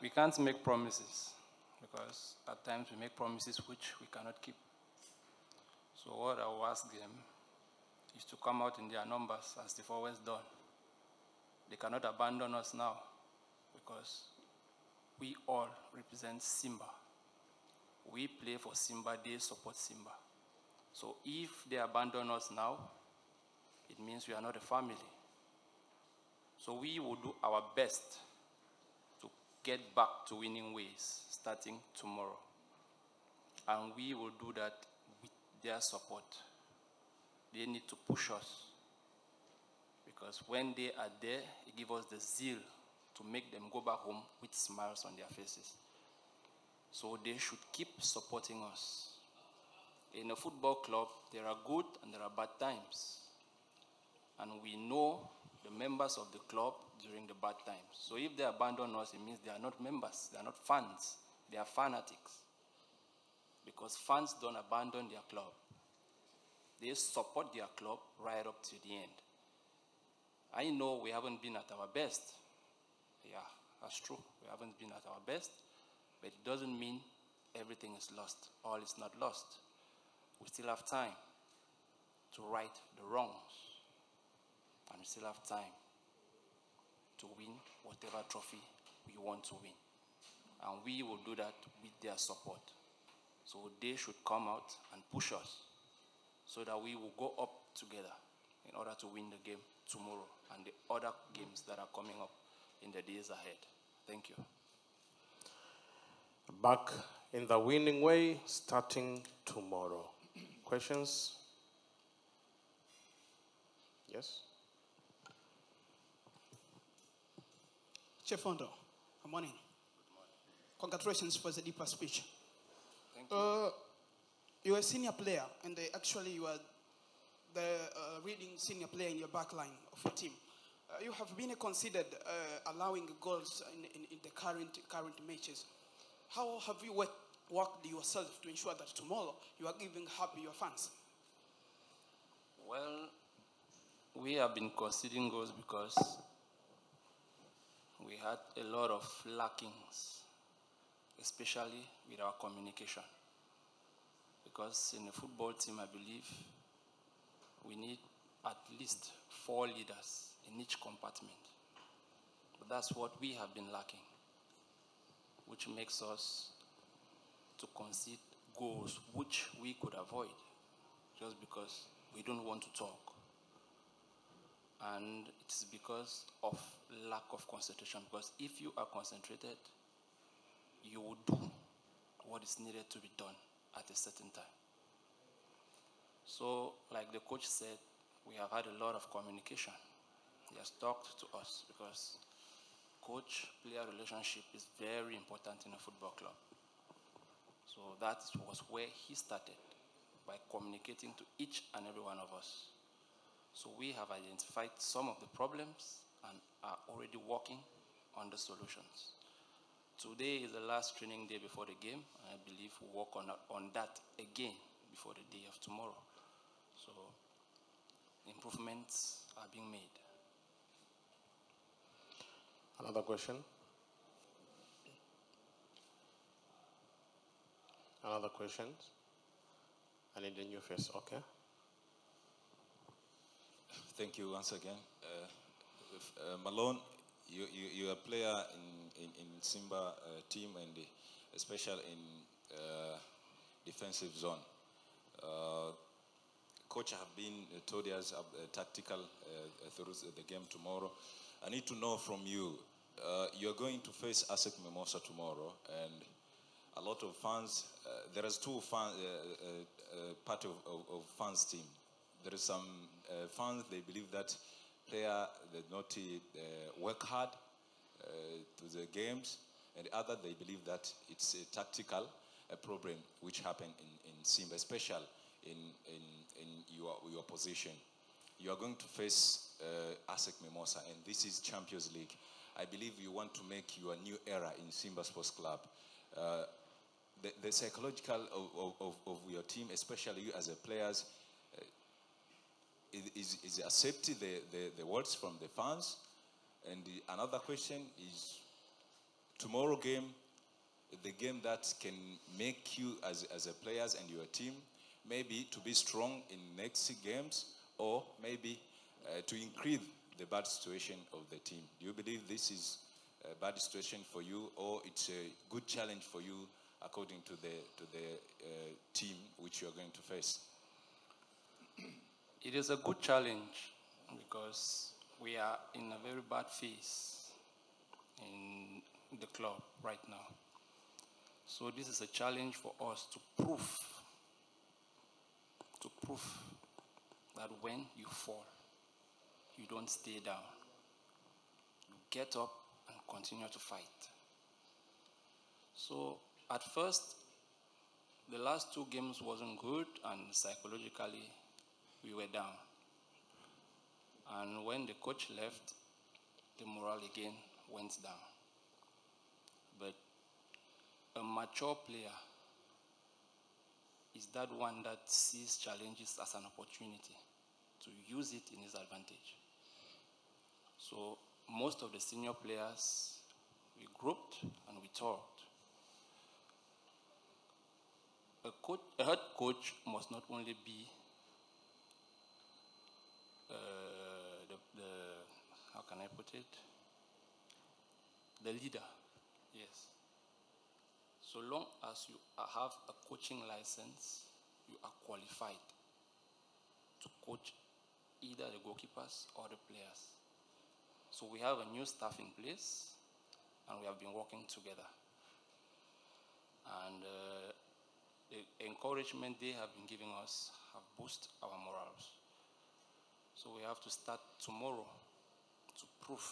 we can't make promises because at times we make promises which we cannot keep. So what I will ask them is to come out in their numbers as they've always done. They cannot abandon us now because we all represent Simba. We play for Simba, they support Simba. So if they abandon us now, it means we are not a family. So we will do our best to get back to winning ways starting tomorrow. And we will do that with their support. They need to push us. Because when they are there, it gives us the zeal to make them go back home with smiles on their faces. So they should keep supporting us. In a football club, there are good and there are bad times. And we know the members of the club during the bad times. So if they abandon us, it means they are not members, they are not fans, they are fanatics. Because fans don't abandon their club. They support their club right up to the end. I know we haven't been at our best. Yeah, that's true. We haven't been at our best, but it doesn't mean everything is lost. All is not lost. We still have time to right the wrongs. And we still have time to win whatever trophy we want to win. And we will do that with their support. So they should come out and push us so that we will go up together in order to win the game tomorrow and the other games that are coming up in the days ahead. Thank you. Back in the winning way, starting tomorrow. Questions? Yes? Chief Fondo, good morning. Congratulations for the deeper speech. Thank you. You're a senior player, and actually you are the leading senior player in your back line of your team. You have been considered allowing goals in the current matches. How have you worked yourself to ensure that tomorrow you are giving happy your fans? Well, we have been conceding goals because we had a lot of lackings, especially with our communication. Because in a football team, I believe, we need at least 4 leaders in each compartment. But that's what we have been lacking, which makes us to concede goals which we could avoid just because we don't want to talk. And it's because of lack of concentration. Because if you are concentrated, you will do what is needed to be done at a certain time. So, like the coach said, we have had a lot of communication. He has talked to us because coach-player relationship is very important in a football club. So that was where he started, by communicating to each and every one of us. So we have identified some of the problems and are already working on the solutions. Today is the last training day before the game, and I believe we'll work on that again before the day of tomorrow. So improvements are being made. Another question? Another question? I need a new face, okay? Thank you once again. Malone, you're a player in Simba team and especially in defensive zone. Coach have been told us tactical through the game tomorrow. I need to know from you, you're going to face Asec Mimosa tomorrow, and a lot of fans, there is two fans, part of fans team. There is some fans, they believe that player did not work hard to the games, and the other, they believe that it's a tactical problem which happened in Simba, especially in your position. You are going to face Asec Mimosa, and this is Champions League. I believe you want to make your new era in Simba Sports Club. The psychological of your team, especially you as a players, is accepting the words from the fans. And another question is, tomorrow game, the game that can make you as a players and your team, maybe to be strong in next games, or maybe to increase the bad situation of the team. Do you believe this is a bad situation for you, or it's a good challenge for you according to the team which you are going to face? It is a good challenge because we are in a very bad phase in the club right now. So this is a challenge for us to prove that when you fall, you don't stay down. You get up and continue to fight. So at first, the last 2 games wasn't good, and psychologically, we were down. And when the coach left, the morale again went down. But a mature player is that one that sees challenges as an opportunity to use it in his advantage. So most of the senior players, we grouped and we talked. A head coach must not only be how can I put it? The leader, yes. So long as you have a coaching license, you are qualified to coach either the goalkeepers or the players. So we have a new staff in place, and we have been working together. And the encouragement they have been giving us have boosted our morals. So we have to start tomorrow to prove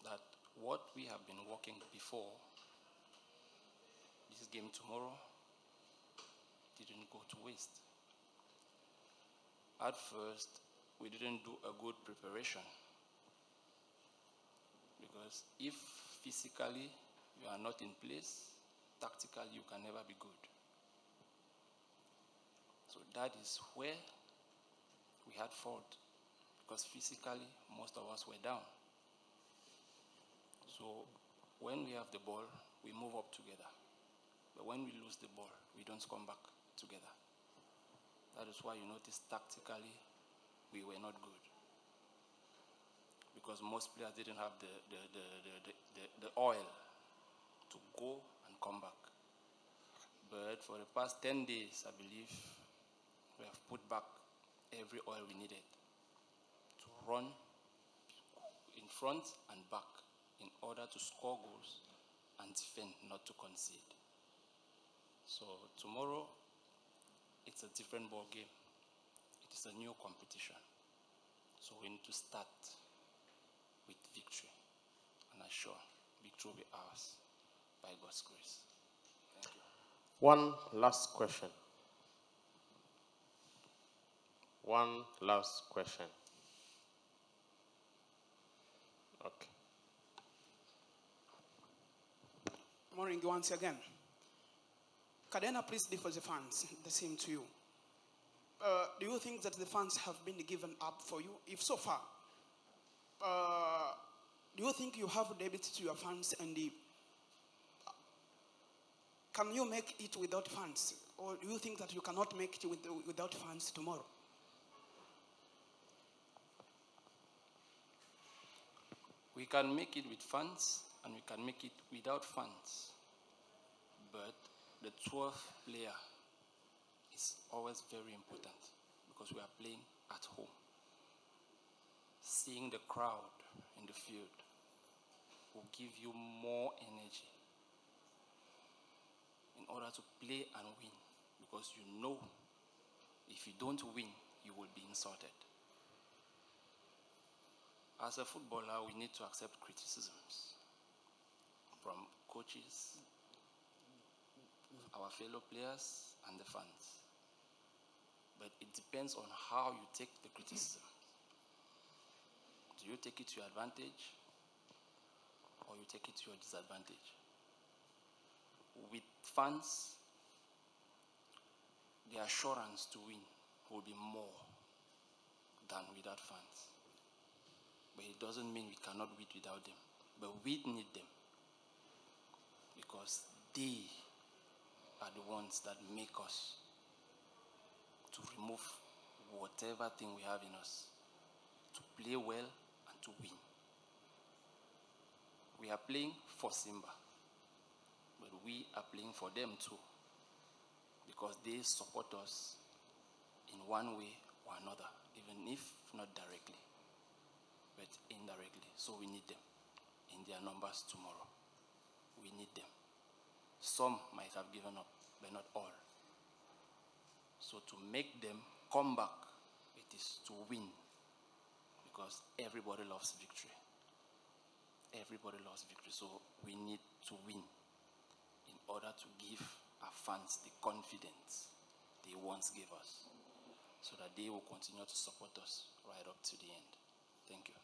that what we have been working before this game tomorrow didn't go to waste. At first, we didn't do a good preparation, because if physically you are not in place, tactically you can never be good. So that is where we had fault, because physically most of us were down. So when we have the ball, we move up together. But when we lose the ball, we don't come back together. That is why you notice tactically we were not good, because most players didn't have the oil to go and come back. But for the past 10 days, I believe, we have put back every oil we needed to run in front and back in order to score goals and defend, not to concede. So tomorrow, it's a different ball game. It is a new competition. So we need to start with victory. And I'm sure victory will be ours by God's grace. Thank you. One last question. One last question. Okay. Morning once again. Cadena, please differ the fans, the same to you. Do you think that the fans have been given up for you? If so far, do you think you have a debit to your fans, and can you make it without fans? Or do you think that you cannot make it without fans tomorrow? We can make it with funds, and we can make it without funds. But the 12th player is always very important, because we are playing at home. Seeing the crowd in the field will give you more energy in order to play and win, because you know if you don't win, you will be insulted. As a footballer, we need to accept criticisms from coaches, our fellow players, and the fans. But it depends on how you take the criticism. Do you take it to your advantage, or you take it to your disadvantage? With fans, the assurance to win will be more than without fans. But it doesn't mean we cannot win without them. But we need them. because they are the ones that make us to remove whatever thing we have in us, to play well and to win. We are playing for Simba, but we are playing for them too, because they support us in one way or another, even if not directly, but indirectly. So we need them in their numbers tomorrow. We need them. Some might have given up, but not all. So to make them come back, it is to win, because everybody loves victory. Everybody loves victory, so we need to win in order to give our fans the confidence they once gave us, so that they will continue to support us right up to the end. Thank you.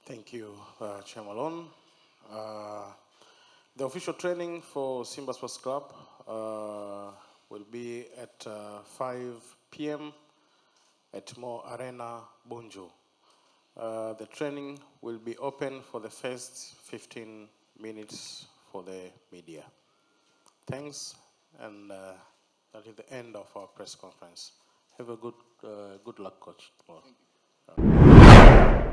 Thank you, Chair Malone. The official training for Simba Sports Club will be at 5 p.m. at Mo Arena, Bunju. The training will be open for the first 15 minutes for the media. Thanks, and that is the end of our press conference. Have a good luck, Coach. Thank you.